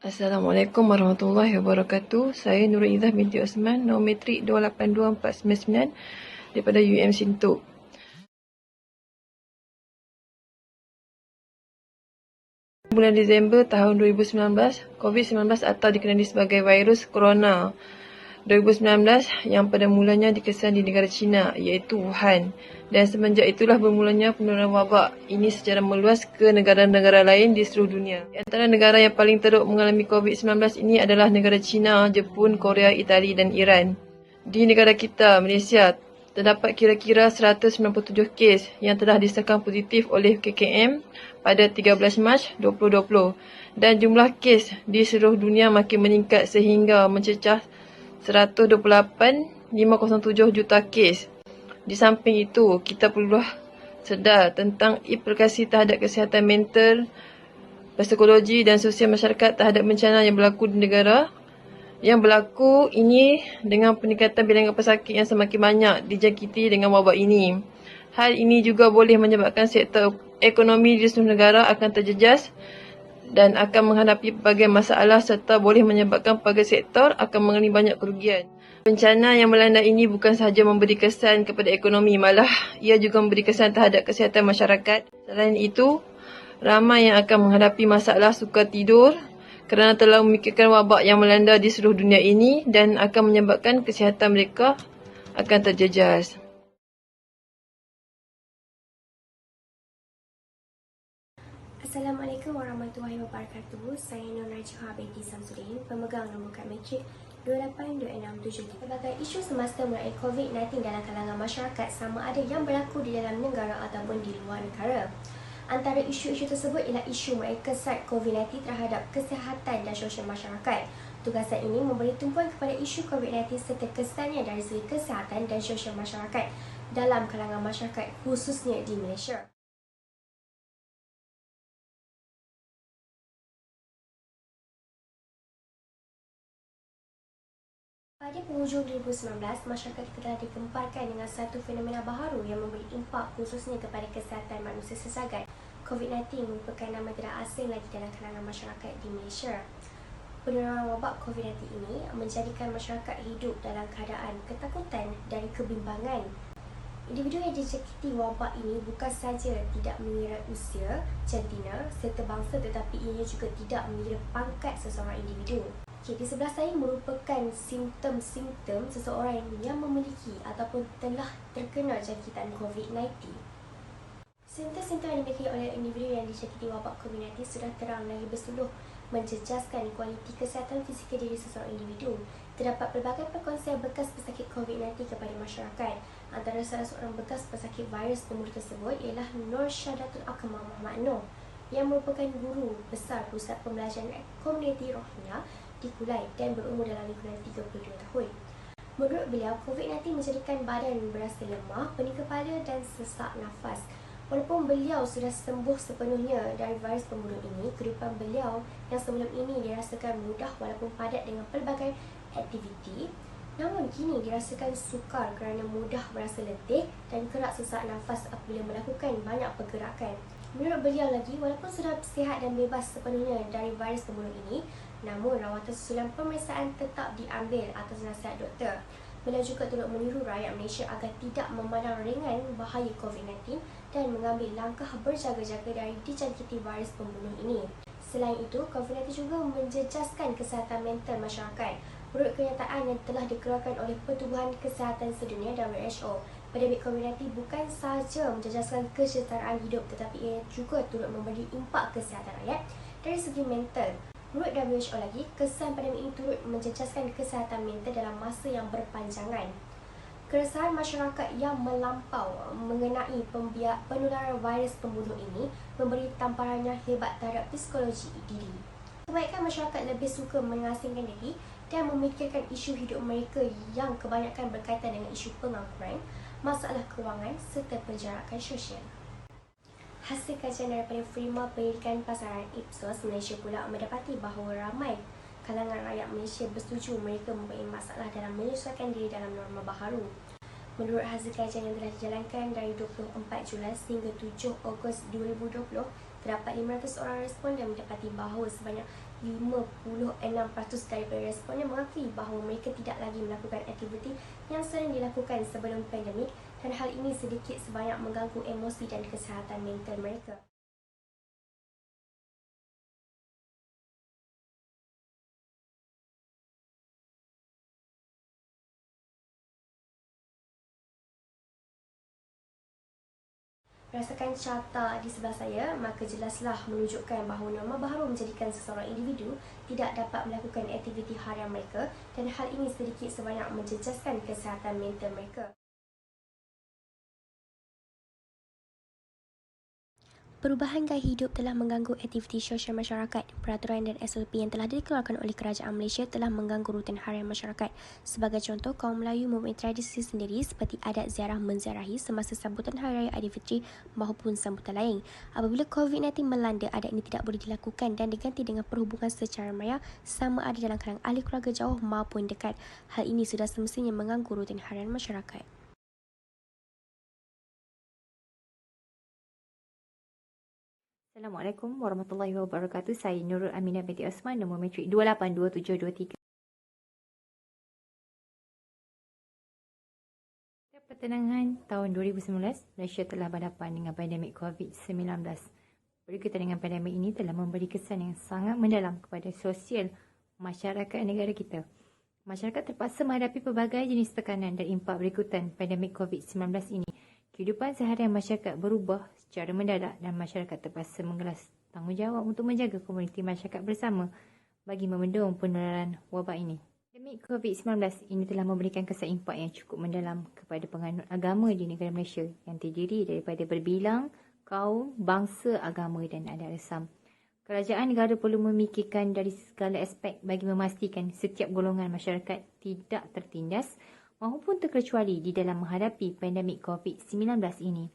Assalamualaikum warahmatullahi wabarakatuh. Saya Nurul Izzah binti Osman, nombor metrik 282499 daripada UM Sintok. Bulan Disember tahun 2019, COVID-19 atau dikenali sebagai virus corona 2019 yang pada mulanya dikesan di negara China iaitu Wuhan, dan semenjak itulah bermulanya penularan wabak ini secara meluas ke negara-negara lain di seluruh dunia. Di antara negara yang paling teruk mengalami COVID-19 ini adalah negara China, Jepun, Korea, Itali dan Iran. Di negara kita, Malaysia, terdapat kira-kira 197 kes yang telah disahkan positif oleh KKM pada 13 Mac 2020, dan jumlah kes di seluruh dunia makin meningkat sehingga mencecah 128,507 juta kes. Di samping itu, kita perlu sedar tentang implikasi terhadap kesihatan mental, psikologi dan sosial masyarakat terhadap bencana yang berlaku di negara. Yang berlaku ini dengan peningkatan bilangan pesakit yang semakin banyak dijangkiti dengan wabak ini. Hal ini juga boleh menyebabkan sektor ekonomi di seluruh negara akan terjejas dan akan menghadapi berbagai masalah serta boleh menyebabkan pelbagai sektor akan mengalami banyak kerugian. Bencana yang melanda ini bukan sahaja memberi kesan kepada ekonomi, malah ia juga memberi kesan terhadap kesihatan masyarakat. Selain itu, ramai yang akan menghadapi masalah sukar tidur kerana telah memikirkan wabak yang melanda di seluruh dunia ini dan akan menyebabkan kesihatan mereka akan terjejas. Assalamualaikum warahmatullahi wabarakatuh. Saya Nur Najwa binti Samsudin, pemegang nombor kad matrik 282673. Berbagai isu semasa mengenai COVID-19 dalam kalangan masyarakat sama ada yang berlaku di dalam negara ataupun di luar negara. Antara isu-isu tersebut ialah isu mengenai kesan COVID-19 terhadap kesihatan dan sosial masyarakat. Tugasan ini memberi tumpuan kepada isu COVID-19 serta kesannya dari segi kesihatan dan sosial masyarakat dalam kalangan masyarakat khususnya di Malaysia. Pada penghujung 2019, masyarakat kita telah digemparkan dengan satu fenomena baharu yang memberi impak khususnya kepada kesihatan manusia sesagat. COVID-19 merupakan nama tidak asing lagi dalam kalangan masyarakat di Malaysia. Penularan wabak COVID-19 ini menjadikan masyarakat hidup dalam keadaan ketakutan dan kebimbangan. Individu yang dijangkiti wabak ini bukan sahaja tidak mengira usia, jantina serta bangsa, tetapi ianya juga tidak mengira pangkat seseorang individu. Di sebelah saya merupakan simptom-simptom seseorang yang memiliki ataupun telah terkena jangkitan COVID-19. Simptom-simptom yang dimiliki oleh individu yang dijangkiti wabak COVID-19 sudah terang lagi bersuluh menjejaskan kualiti kesihatan fizikal diri seseorang individu. Terdapat pelbagai perkongsian bekas pesakit COVID-19 kepada masyarakat. Antara salah seorang bekas pesakit virus pembunuh tersebut ialah Nur Syahdatul Akmal Muhammad Noor, yang merupakan guru besar pusat pembelajaran komuniti Rohingya di Kulai dan berumur dalam lingkungan 32 tahun. Menurut beliau, COVID-19 menjadikan badan berasa lemah, pening kepala dan sesak nafas. Walaupun beliau sudah sembuh sepenuhnya dari virus pembunuh ini, kehidupan beliau yang sebelum ini dirasakan mudah walaupun padat dengan pelbagai aktiviti, namun kini dirasakan sukar kerana mudah berasa letih dan kerap sesak nafas apabila melakukan banyak pergerakan. Menurut beliau lagi, walaupun sudah sihat dan bebas sepenuhnya dari virus pembunuh ini, namun rawatan susulan pemeriksaan tetap diambil atas nasihat doktor. Beliau juga turut menyuruh rakyat Malaysia agar tidak memandang ringan bahaya COVID-19 dan mengambil langkah berjaga-jaga dari dijangkiti virus pembunuh ini. Selain itu, COVID-19 juga menjejaskan kesihatan mental masyarakat. Menurut kenyataan yang telah dikeluarkan oleh Pertubuhan Kesihatan Sedunia WHO, pandemik COVID-19 bukan sahaja menjejaskan kesetaraan hidup, tetapi ia juga turut memberi impak kesihatan rakyat dari segi mental. Menurut WHO lagi, kesan pandemik ini turut menjejaskan kesihatan mental dalam masa yang berpanjangan. Keresahan masyarakat yang melampau mengenai penularan virus pembunuh ini memberi tamparannya hebat terhadap psikologi diri. Kebanyakan masyarakat lebih suka mengasingkan diri dan memikirkan isu hidup mereka yang kebanyakan berkaitan dengan isu pengangguran, masalah kewangan serta penjarakan sosial. Hasil kajian daripada Firma Pendidikan Pasaran Ipsos Malaysia pula mendapati bahawa ramai kalangan rakyat Malaysia bersetuju mereka mempunyai masalah dalam menyesuaikan diri dalam norma baharu. Menurut hasil kajian yang telah dijalankan dari 24 Julai sehingga 7 Ogos 2020, terdapat 500 orang responden mendapati bahawa sebanyak 56% daripada responden mengakui bahawa mereka tidak lagi melakukan aktiviti yang sering dilakukan sebelum pandemik dan hal ini sedikit sebanyak mengganggu emosi dan kesihatan mental mereka. Berdasarkan carta di sebelah saya, maka jelaslah menunjukkan bahawa norma baharu menjadikan seseorang individu tidak dapat melakukan aktiviti harian mereka dan hal ini sedikit sebanyak menjejaskan kesihatan mental mereka. Perubahan gaya hidup telah mengganggu aktiviti sosial masyarakat. Peraturan dan SOP yang telah dikeluarkan oleh Kerajaan Malaysia telah mengganggu rutin harian masyarakat. Sebagai contoh, kaum Melayu mempunyai tradisi sendiri seperti adat ziarah menziarahi semasa sambutan Hari Raya Aidilfitri maupun sambutan lain. Apabila COVID-19 melanda, adat ini tidak boleh dilakukan dan diganti dengan perhubungan secara maya sama ada dalam kalangan ahli keluarga jauh maupun dekat. Hal ini sudah semestinya mengganggu rutin harian masyarakat. Assalamualaikum warahmatullahi wabarakatuh. Saya Nurul Aminah binti Osman, nombor metrik 282723. Pertengahan tahun 2019, Malaysia telah berhadapan dengan pandemik COVID-19. Berkaitan dengan pandemik ini telah memberi kesan yang sangat mendalam kepada sosial masyarakat negara kita. Masyarakat terpaksa menghadapi pelbagai jenis tekanan dan impak berikutan pandemik COVID-19 ini. Kehidupan seharian masyarakat berubah secara mendadak dan masyarakat terpaksa mengelas tanggungjawab untuk menjaga komuniti masyarakat bersama bagi membendung penularan wabak ini. Pandemik COVID-19 ini telah memberikan kesan impak yang cukup mendalam kepada penganut agama di negara Malaysia yang terdiri daripada berbilang kaum, bangsa, agama dan adat Islam. Kerajaan negara perlu memikirkan dari segala aspek bagi memastikan setiap golongan masyarakat tidak tertindas maupun terkecuali di dalam menghadapi pandemik COVID-19 ini.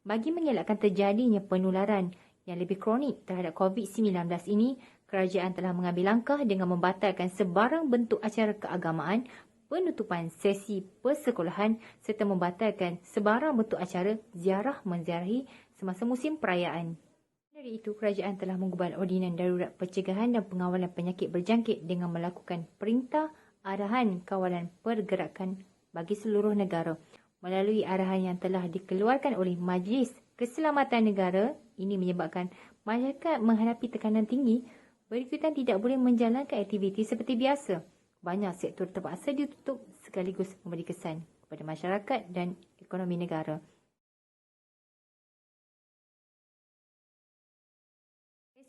Bagi mengelakkan terjadinya penularan yang lebih kronik terhadap COVID-19 ini, kerajaan telah mengambil langkah dengan membatalkan sebarang bentuk acara keagamaan, penutupan sesi persekolahan serta membatalkan sebarang bentuk acara ziarah menziarahi semasa musim perayaan. Dari itu, kerajaan telah menggubal ordinan darurat pencegahan dan pengawalan penyakit berjangkit dengan melakukan perintah arahan kawalan pergerakan bagi seluruh negara. Melalui arahan yang telah dikeluarkan oleh Majlis Keselamatan Negara, ini menyebabkan masyarakat menghadapi tekanan tinggi, berikutan tidak boleh menjalankan aktiviti seperti biasa. Banyak sektor terpaksa ditutup sekaligus memberi kesan kepada masyarakat dan ekonomi negara.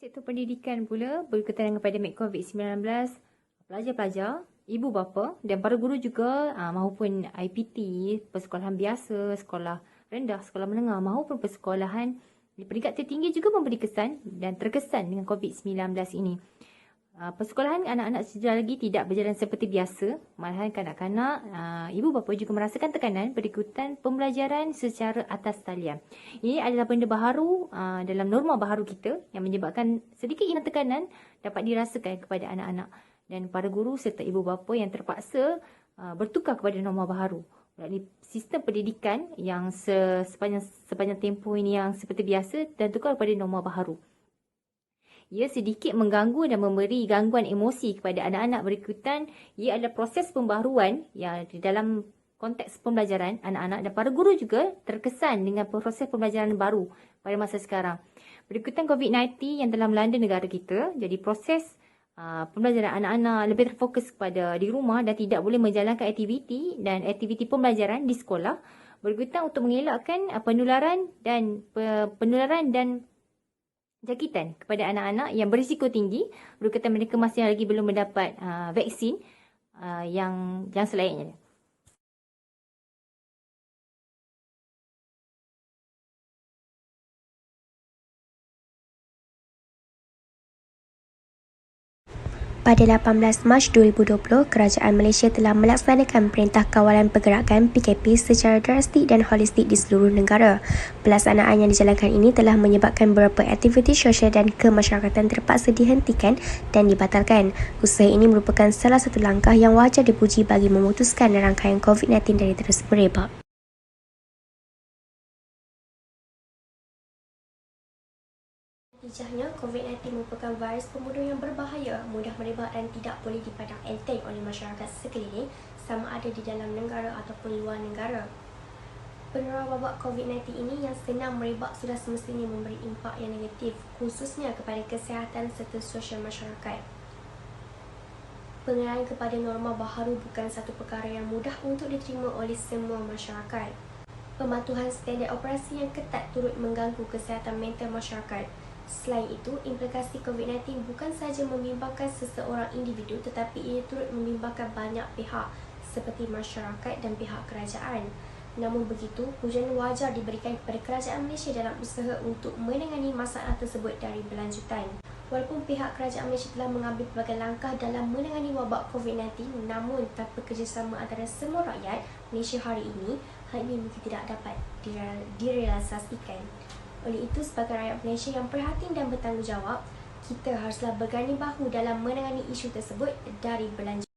Sektor pendidikan pula berkaitan dengan pandemik COVID-19, pelajar-pelajar, ibu bapa dan para guru juga maupun IPT, persekolahan biasa, sekolah rendah, sekolah menengah maupun persekolahan di peringkat tertinggi juga memberi kesan dan terkesan dengan COVID-19 ini. Persekolahan anak-anak sekejap lagi tidak berjalan seperti biasa, malahan kanak-kanak, ibu bapa juga merasakan tekanan berikutan pembelajaran secara atas talian. Ini adalah benda baharu dalam norma baharu kita yang menyebabkan sedikit hilang tekanan dapat dirasakan kepada anak-anak dan para guru serta ibu bapa yang terpaksa bertukar kepada norma baharu. Melalui sistem pendidikan yang sepanjang tempoh ini yang seperti biasa dan tukar kepada norma baharu. Ia sedikit mengganggu dan memberi gangguan emosi kepada anak-anak berikutan. Ia adalah proses pembaharuan yang di dalam konteks pembelajaran anak-anak dan para guru juga terkesan dengan proses pembelajaran baru pada masa sekarang. Berikutan COVID-19 yang telah melanda negara kita, jadi proses pembelajaran anak-anak lebih terfokus kepada di rumah dan tidak boleh menjalankan aktiviti pembelajaran di sekolah. Berikutan untuk mengelakkan penularan dan jangkitan kepada anak-anak yang berisiko tinggi berkaitan mereka masih lagi belum mendapat vaksin yang selayaknya. Pada 18 Mac 2020, Kerajaan Malaysia telah melaksanakan Perintah Kawalan Pergerakan PKP secara drastik dan holistik di seluruh negara. Pelaksanaan yang dijalankan ini telah menyebabkan beberapa aktiviti sosial dan kemasyarakatan terpaksa dihentikan dan dibatalkan. Usaha ini merupakan salah satu langkah yang wajar dipuji bagi memutuskan rangkaian COVID-19 dari terus merebak. Bijahnya, COVID-19 merupakan virus pembunuh yang berbahaya, mudah merebak dan tidak boleh dipandang enteng oleh masyarakat sekeliling sama ada di dalam negara ataupun luar negara. Penularan wabak COVID-19 ini yang senang merebak sudah semestinya memberi impak yang negatif, khususnya kepada kesihatan serta sosial masyarakat. Pengenalan kepada norma baharu bukan satu perkara yang mudah untuk diterima oleh semua masyarakat. Pematuhan standard operasi yang ketat turut mengganggu kesihatan mental masyarakat. Selain itu, implikasi COVID-19 bukan sahaja membimbangkan seseorang individu tetapi ia turut membimbangkan banyak pihak seperti masyarakat dan pihak kerajaan. Namun begitu, pujian wajar diberikan kepada kerajaan Malaysia dalam usaha untuk menangani masalah tersebut dari berlanjutan. Walaupun pihak kerajaan Malaysia telah mengambil pelbagai langkah dalam menangani wabak COVID-19, namun tanpa kerjasama antara semua rakyat Malaysia hari ini, hal ini mungkin tidak dapat direalisasikan. Oleh itu, sebagai rakyat Malaysia yang prihatin dan bertanggungjawab, kita haruslah berganding bahu dalam menangani isu tersebut dari berlanjut.